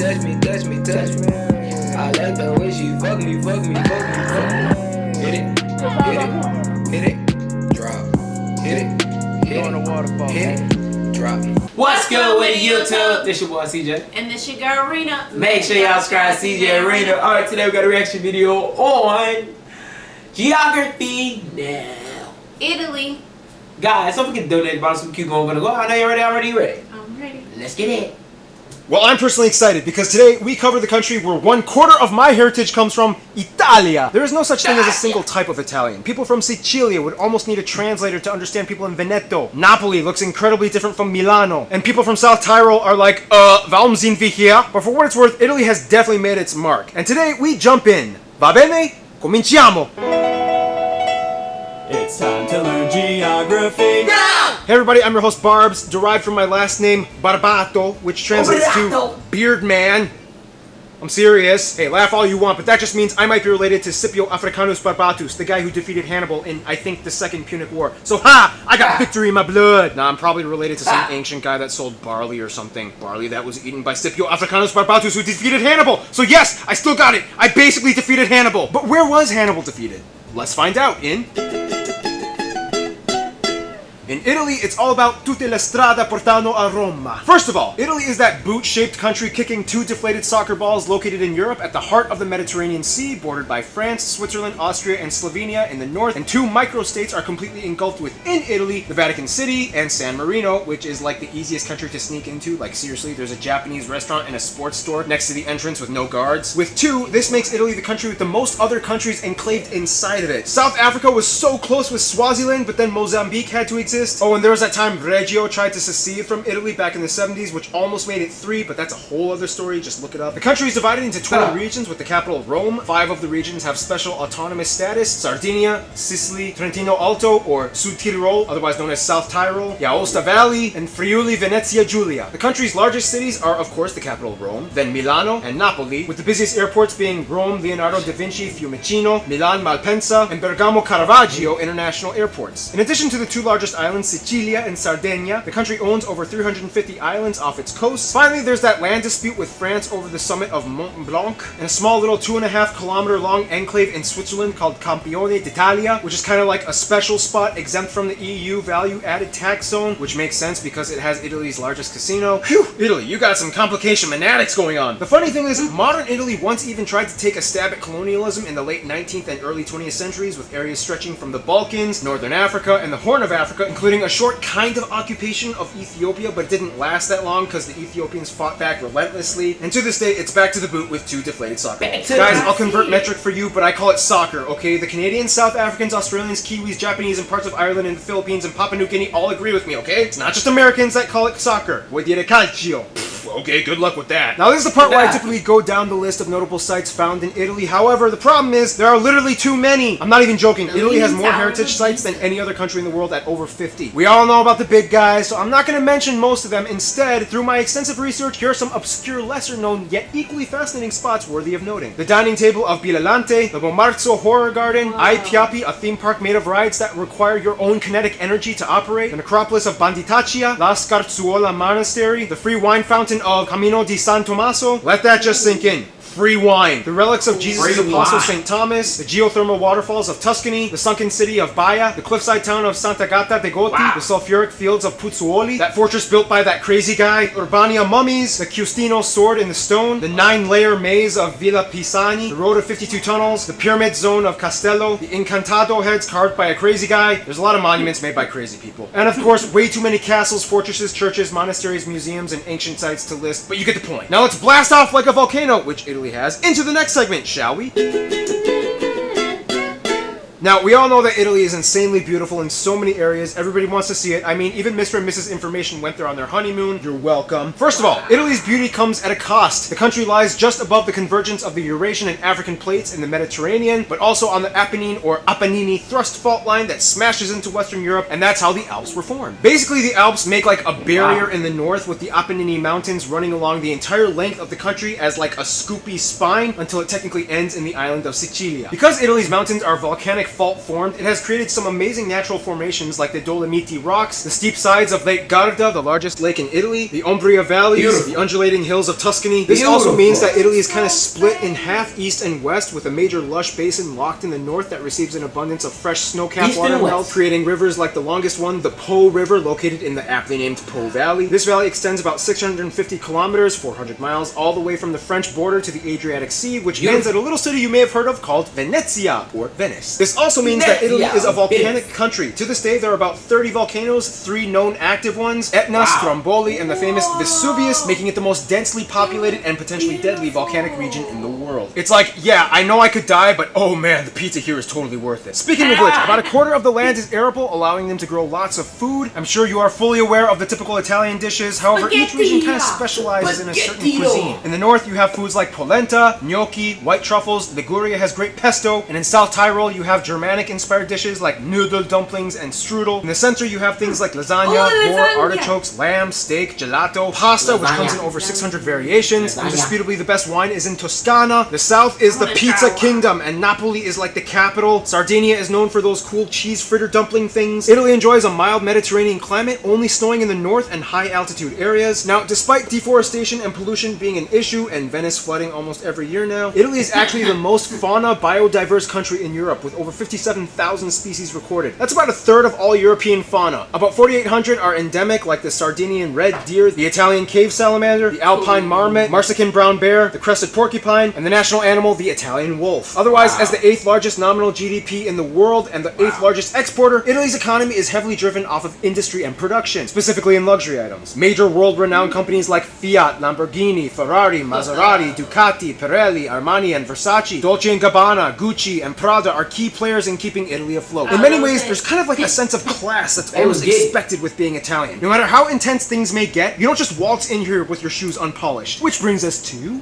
touch me, touch me, touch me. I like the way she fuck me, fuck me, fuck me, fuck me. Hit it, hit it, hit it, drop. Hit it, hit it, hit it, drop. What's good with YouTube? This your boy CJ. And this your girl RINA. Make sure y'all subscribe to CJ and RINA. Alright, today we got a reaction video on geography now. Italy. Guys, don't forget to donate about some cute going to go. I know you're ready, already ready. I'm ready. Let's get it. Well, I'm personally excited because today we cover the country where 1/4 of my heritage comes from, Italia. There is no such thing as a single type of Italian. People from Sicilia would almost need a translator to understand people in Veneto. Napoli looks incredibly different from Milano. And people from South Tyrol are like, warum sind wir hier? But for what it's worth, Italy has definitely made its mark. And today we jump in. Va bene? Cominciamo! It's time to learn geography. Hey everybody, I'm your host Barbs, derived from my last name Barbato, which translates to beard man. I'm serious. Hey, laugh all you want, but that just means I might be related to Scipio Africanus Barbatus, the guy who defeated Hannibal in, I think, the Second Punic War. So ha! I got victory in my blood! Nah, I'm probably related to some ancient guy that sold barley or something. Barley that was eaten by Scipio Africanus Barbatus who defeated Hannibal! So yes, I still got it! I basically defeated Hannibal! But where was Hannibal defeated? Let's find out in Italy, it's all about tutte le strade portano a Roma. First of all, Italy is that boot-shaped country kicking two deflated soccer balls located in Europe at the heart of the Mediterranean Sea, bordered by France, Switzerland, Austria, and Slovenia in the north, and two micro-states are completely engulfed within Italy, the Vatican City and San Marino, which is like the easiest country to sneak into. Like seriously, there's a Japanese restaurant and a sports store next to the entrance with no guards. With two, this makes Italy the country with the most other countries enclaved inside of it. South Africa was so close with Swaziland, but then Mozambique had to exist. Oh, and there was that time Reggio tried to secede from Italy back in the 70s, which almost made it 3, but that's a whole other story, just look it up. The country is divided into 20 regions with the capital Rome. 5 of the regions have special autonomous status: Sardinia, Sicily, Trentino Alto or Sud Tirol, otherwise known as South Tyrol, Aosta Valley, and Friuli Venezia Giulia. The country's largest cities are of course the capital Rome, then Milano and Napoli, with the busiest airports being Rome Leonardo da Vinci Fiumicino, Milan Malpensa, and Bergamo Caravaggio international airports. In addition to the 2 largest islands, Sicilia and Sardinia, the country owns over 350 islands off its coast. Finally, there's that land dispute with France over the summit of Mont Blanc, and a small little 2.5 kilometer long enclave in Switzerland called Campione d'Italia, which is kind of like a special spot exempt from the EU value-added tax zone, which makes sense because it has Italy's largest casino. Phew! Italy, you got some complication fanatics going on. The funny thing is, modern Italy once even tried to take a stab at colonialism in the late 19th and early 20th centuries, with areas stretching from the Balkans, Northern Africa, and the Horn of Africa, including a short kind of occupation of Ethiopia, but it didn't last that long because the Ethiopians fought back relentlessly, and to this day it's back to the boot with 2 deflated soccer balls. Guys, I'll convert metric for you, but I call it soccer, okay? The Canadians, South Africans, Australians, Kiwis, Japanese, and parts of Ireland and the Philippines and Papua New Guinea all agree with me, okay? It's not just Americans that call it soccer. Vuoi dire calcio? Okay, good luck with that. Now this is the part where I typically go down the list of notable sites found in Italy. However, the problem is there are literally too many. I'm not even joking. Italy has more heritage sites than any other country in the world at over 50. We all know about the big guys, so I'm not going to mention most of them. Instead, through my extensive research, here are some obscure, lesser known, yet equally fascinating spots worthy of noting. The dining table of Bilalante, the Bomarzo Horror Garden, Ai Piapi, a theme park made of rides that require your own kinetic energy to operate, the necropolis of Banditaccia, La Scarzuola Monastery, the free wine fountain of Camino di San Tommaso. Let that just sink in. Free wine. The relics of Jesus' apostle St. Thomas, the geothermal waterfalls of Tuscany, the sunken city of Baia, the cliffside town of Sant'Agata de Goti, the sulfuric fields of Pozzuoli, that fortress built by that crazy guy, Urbania mummies, the Giustino sword in the stone, the 9-layer maze of Villa Pisani, the road of 52 tunnels, the pyramid zone of Castello, the Incantado heads carved by a crazy guy. There's a lot of monuments made by crazy people. And of course, way too many castles, fortresses, churches, monasteries, museums, and ancient sites to list, but you get the point. Now let's blast off like a volcano, which Italy has, into the next segment, shall we? Now, we all know that Italy is insanely beautiful in so many areas. Everybody wants to see it. I mean, even Mr. and Mrs. Information went there on their honeymoon. You're welcome. First of all, Italy's beauty comes at a cost. The country lies just above the convergence of the Eurasian and African plates in the Mediterranean, but also on the Apennine or Apennini thrust fault line that smashes into Western Europe, and that's how the Alps were formed. Basically, the Alps make like a barrier in the north, with the Apennine mountains running along the entire length of the country as like a scoopy spine until it technically ends in the island of Sicilia. Because Italy's mountains are volcanic volcanic fault formed, it has created some amazing natural formations like the Dolomiti Rocks, the steep sides of Lake Garda, the largest lake in Italy, the Umbria Valleys, the undulating hills of Tuscany. This also means that Italy is kind of split in half east and west, with a major lush basin locked in the north that receives an abundance of fresh snow-capped water melt, creating rivers like the longest one, the Po River, located in the aptly named Po Valley. This valley extends about 650 kilometers, 400 miles, all the way from the French border to the Adriatic Sea, which ends at a little city you may have heard of called Venezia, or Venice. This also means that Italy is a volcanic country. To this day, there are about 30 volcanoes, 3 known active ones, Etna, Stromboli, and the famous Vesuvius, making it the most densely populated and potentially deadly volcanic region in the world. It's like, yeah, I know I could die, but oh man, the pizza here is totally worth it. Speaking of which, about a quarter of the land is arable, allowing them to grow lots of food. I'm sure you are fully aware of the typical Italian dishes, however, each region kind of specializes in a certain cuisine. In the north, you have foods like polenta, gnocchi, white truffles, Liguria has great pesto, and in South Tyrol, you have Germanic-inspired dishes like noodle dumplings and strudel. In the center, you have things like lasagna, boar, artichokes, lamb, steak, gelato, pasta, which comes in over 600 variations. Indisputably, the best wine is in Toscana. The south is the pizza kingdom, and Napoli is like the capital. Sardinia is known for those cool cheese fritter dumpling things. Italy enjoys a mild Mediterranean climate, only snowing in the north and high altitude areas. Now, despite deforestation and pollution being an issue, and Venice flooding almost every year now, Italy is actually the most fauna biodiverse country in Europe, with over 57,000 species recorded. That's about a third of all European fauna. About 4,800 are endemic, like the Sardinian red deer, the Italian cave salamander, the alpine marmot, Marsican brown bear, the crested porcupine, and the national animal, the Italian wolf. Otherwise, as the 8th largest nominal GDP in the world and the 8th largest exporter, Italy's economy is heavily driven off of industry and production, specifically in luxury items. Major world-renowned companies like Fiat, Lamborghini, Ferrari, Maserati, Ducati, Pirelli, Armani, and Versace, Dolce & Gabbana, Gucci, and Prada are key players in keeping Italy afloat. In many ways, there's kind of like a sense of class that's almost expected with being Italian. No matter how intense things may get, you don't just waltz in here with your shoes unpolished. Which brings us to...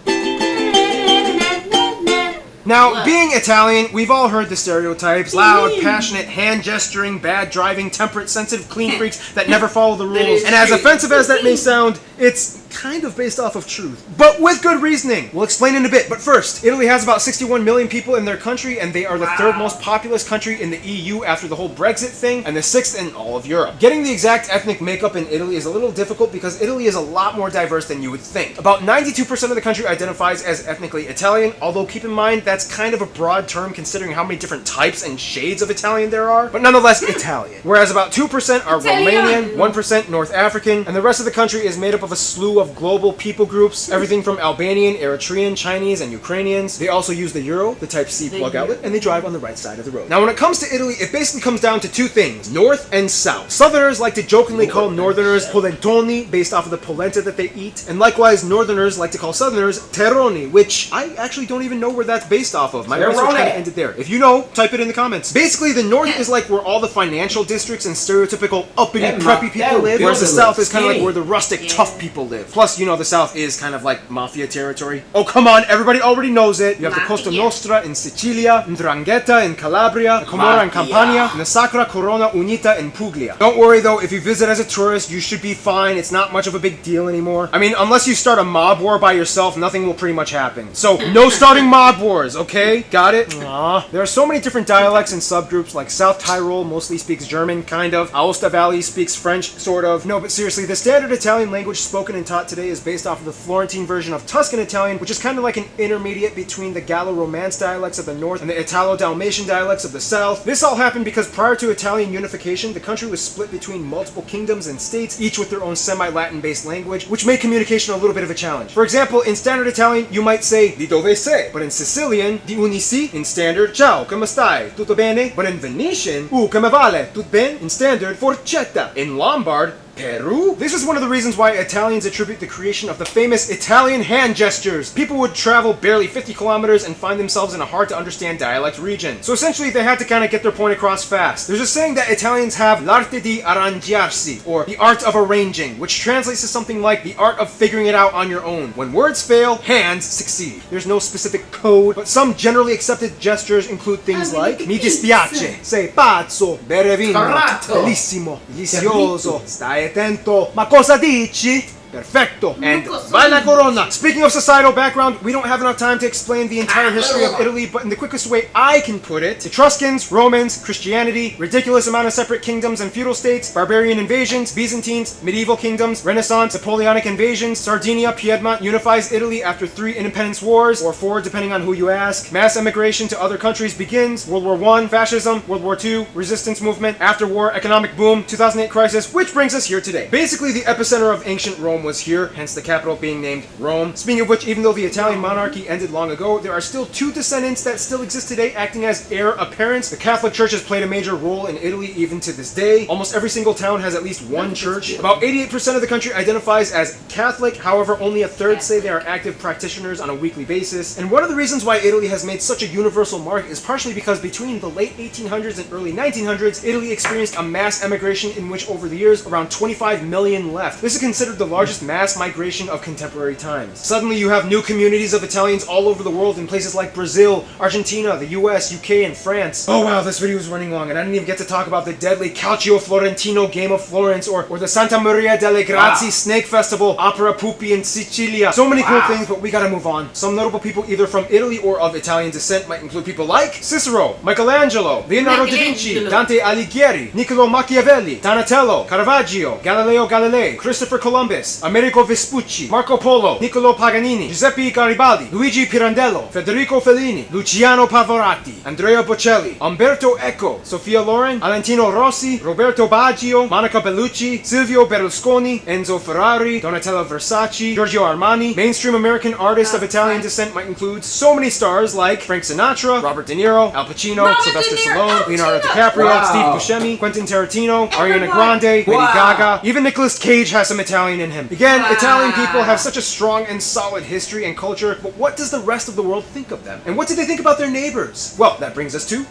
Now, being Italian, we've all heard the stereotypes: loud, passionate, hand-gesturing, bad driving, temperate, sensitive, clean freaks that never follow the rules. And as offensive as that may sound, it's kind of based off of truth. But with good reasoning. We'll explain in a bit, but first, Italy has about 61 million people in their country, and they are the 3rd most populous country in the EU after the whole Brexit thing, and the 6th in all of Europe. Getting the exact ethnic makeup in Italy is a little difficult because Italy is a lot more diverse than you would think. About 92% of the country identifies as ethnically Italian, although keep in mind that's kind of a broad term considering how many different types and shades of Italian there are, but nonetheless Italian. Whereas about 2% are Romanian, 1% North African, and the rest of the country is made up of a slew of global people groups, everything from Albanian, Eritrean, Chinese, and Ukrainians. They also use the Euro, the Type C plug outlet, and they drive on the right side of the road. Now when it comes to Italy, it basically comes down to 2 things: North and South. Southerners like to jokingly call Northerners polentoni, based off of the polenta that they eat, and likewise Northerners like to call Southerners terroni, which I actually don't even know where that's based off of. My research kind of ended there. If you know, type it in the comments. Basically, the North is like where all the financial districts and stereotypical uppity, preppy people live, whereas the South is kind of like where the rustic, tough people live. Plus, you know, the South is kind of like mafia territory. Oh, come on, everybody already knows it. You have the Costa Nostra in Sicilia, Ndrangheta in Calabria, the Camorra in Campania, and the Sacra Corona Unita in Puglia. Don't worry though, if you visit as a tourist, you should be fine. It's not much of a big deal anymore. I mean, unless you start a mob war by yourself, nothing will pretty much happen. So, no starting mob wars, okay? Got it? Aww. There are so many different dialects and subgroups, like South Tyrol mostly speaks German, kind of. Aosta Valley speaks French, sort of. No, but seriously, the standard Italian language spoken and taught today is based off of the Florentine version of Tuscan Italian, which is kind of like an intermediate between the Gallo-Romance dialects of the north and the Italo-Dalmatian dialects of the south. This all happened because prior to Italian unification, the country was split between multiple kingdoms and states, each with their own semi-Latin based language, which made communication a little bit of a challenge. For example, in standard Italian, you might say di dove sei, but in Sicilian, di unisi. In standard, ciao, come stai? Tutto bene? But in Venetian, come vale? Tut ben? In standard, forchetta. In Lombard, Peru? This is one of the reasons why Italians attribute the creation of the famous Italian hand gestures. People would travel barely 50 kilometers and find themselves in a hard-to-understand dialect region. So essentially, they had to kind of get their point across fast. There's a saying that Italians have l'arte di arrangiarsi, or the art of arranging, which translates to something like the art of figuring it out on your own. When words fail, hands succeed. There's no specific code, but some generally accepted gestures include things like mi dispiace, sei pazzo, bere vino, bellissimo, delizioso, stai attento, ma cosa dici? Perfecto. And Nunca vai la soy- corona. Speaking of societal background, we don't have enough time to explain the entire history of Italy, but in the quickest way I can put it, Etruscans, Romans, Christianity, ridiculous amount of separate kingdoms and feudal states, barbarian invasions, Byzantines, medieval kingdoms, Renaissance, Napoleonic invasions, Sardinia, Piedmont unifies Italy after 3 independence wars, or 4 depending on who you ask. Mass emigration to other countries begins, World War I, fascism, World War II, resistance movement, after war, economic boom, 2008 crisis, which brings us here today. Basically, the epicenter of ancient Rome was here, hence the capital being named Rome. Speaking of which, even though the Italian monarchy ended long ago, there are still 2 descendants that still exist today acting as heir apparents. The Catholic Church has played a major role in Italy even to this day. Almost every single town has at least one church. About 88% of the country identifies as Catholic, however, only a third say they are active practitioners on a weekly basis. And one of the reasons why Italy has made such a universal mark is partially because between the late 1800s and early 1900s, Italy experienced a mass emigration in which over the years around 25 million left. This is considered the largest mass migration of contemporary times. Suddenly you have new communities of Italians all over the world in places like Brazil, Argentina, the US, UK, and France. Oh wow, this video is running long and I didn't even get to talk about the deadly Calcio Florentino Game of Florence or the Santa Maria delle Grazie Snake Festival, Opera Pupi in Sicilia. So many cool things, but we gotta move on. Some notable people either from Italy or of Italian descent might include people like Cicero, Michelangelo, Leonardo da Vinci, Dante Alighieri, Niccolo Machiavelli, Donatello, Caravaggio, Galileo Galilei, Christopher Columbus, Amerigo Vespucci, Marco Polo, Niccolo Paganini, Giuseppe Garibaldi, Luigi Pirandello, Federico Fellini, Luciano Pavarotti, Andrea Bocelli, Umberto Eco, Sofia Loren, Valentino Rossi, Roberto Baggio, Monica Bellucci, Silvio Berlusconi, Enzo Ferrari, Donatello Versace, Giorgio Armani. Mainstream American artists of Italian descent might include so many stars like Frank Sinatra, Robert De Niro, Al Pacino, Sylvester Stallone, Leonardo DiCaprio, Steve Buscemi, Quentin Tarantino, Ariana Grande, Lady Gaga. Even Nicolas Cage has some Italian in him. Again, Italian people have such a strong and solid history and culture, but what does the rest of the world think of them? And what do they think about their neighbors? Well, that brings us to...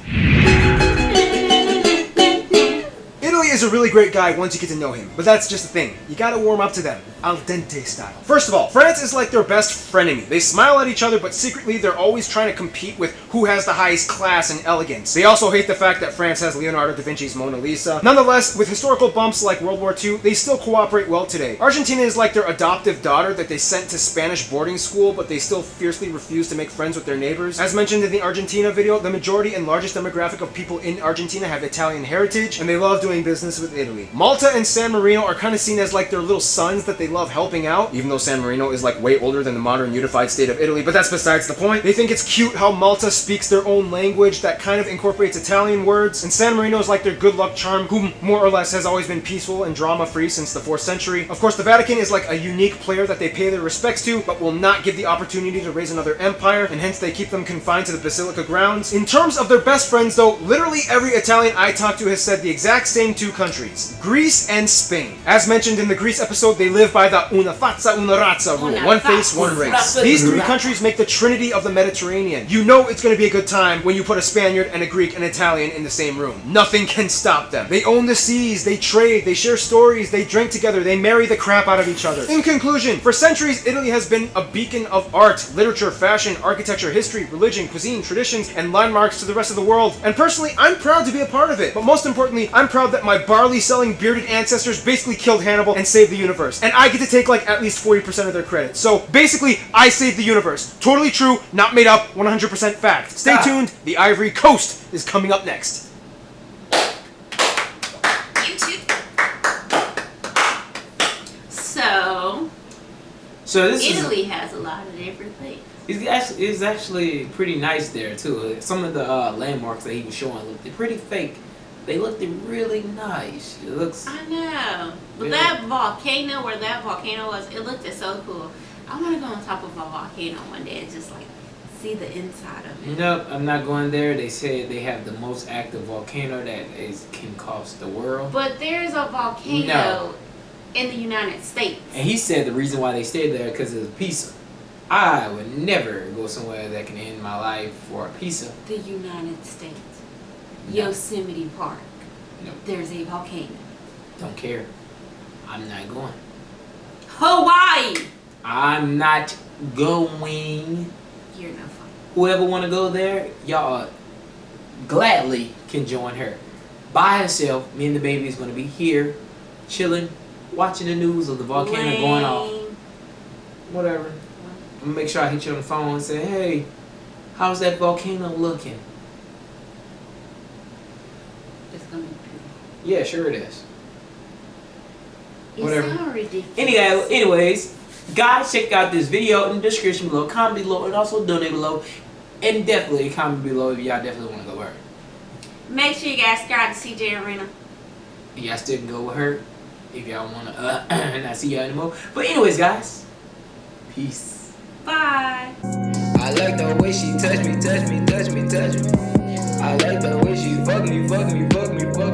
Italy is a really great guy once you get to know him, but that's just the thing. You gotta warm up to them, al dente style. First of all, France is like their best frenemy. They smile at each other, but secretly they're always trying to compete with who has the highest class and elegance. They also hate the fact that France has Leonardo da Vinci's Mona Lisa. Nonetheless, with historical bumps like World War II, they still cooperate well today. Argentina is like their adoptive daughter that they sent to Spanish boarding school, but they still fiercely refuse to make friends with their neighbors. As mentioned in the Argentina video, the majority and largest demographic of people in Argentina have Italian heritage, and they love doing business with Italy. Malta and San Marino are kind of seen as like their little sons that they love helping out, even though San Marino is like way older than the modern unified state of Italy, but that's besides the point. They think it's cute how Malta speaks their own language that kind of incorporates Italian words, and San Marino is like their good luck charm, who more or less has always been peaceful and drama-free since the 4th century. Of course, the Vatican is like a unique player that they pay their respects to, but will not give the opportunity to raise another empire, and hence they keep them confined to the Basilica grounds. In terms of their best friends though, literally every Italian I talked to has said the exact same 2 countries, Greece and Spain. As mentioned in the Greece episode, they live by the una faccia una razza rule, one face, one race. These 3 countries make the trinity of the Mediterranean. You know it's going to be a good time when you put a Spaniard and a Greek and Italian in the same room. Nothing can stop them. They own the seas, they trade, they share stories, they drink together, they marry the crap out of each other. In conclusion, for centuries, Italy has been a beacon of art, literature, fashion, architecture, history, religion, cuisine, traditions, and landmarks to the rest of the world. And personally, I'm proud to be a part of it. But most importantly, I'm proud that my barley-selling bearded ancestors basically killed Hannibal and saved the universe. And I get to take like at least 40% of their credit. So basically, I saved the universe. Totally true, not made up, 100% fact. Stay tuned, the Ivory Coast is coming up next. YouTube. So this Italy has a lot of different things. It's actually pretty nice there too. Some of the landmarks that he was showing looked pretty fake. They looked really nice. It looks. I know, but Yeah. that volcano, where that volcano was, it looked so cool. I want to go on top of a volcano one day and just like see the inside of it. Nope, I'm not going there. They said they have the most active volcano that can cost the world. But there's a volcano in the United States. And he said the reason why they stayed there because of the pizza. I would never go somewhere that can end my life for a pizza. The United States. No. Yosemite Park. No. There's a volcano. Don't care. I'm not going. Hawaii! I'm not going. You're no fun. Whoever want to go there, y'all gladly can join her. By herself, me and the baby is going to be here, chilling, watching the news of the volcano going off. Whatever. I'm gonna make sure I hit you on the phone and say, hey, how's that volcano looking? It's gonna be beautiful. Yeah, sure it is. Whatever. It sounds ridiculous. Anyways, guys, check out this video in the description below, comment below, and also donate below. And definitely comment below if y'all definitely want to go with her. Make sure you guys subscribe to CJ and RINA. And y'all still can go with her if y'all want to not see y'all anymore. But anyways, guys, peace. Bye. I like the way she touch me, touch me, touch me, touch me. I like the way she fuck me, fuck me, fuck me, fuck me.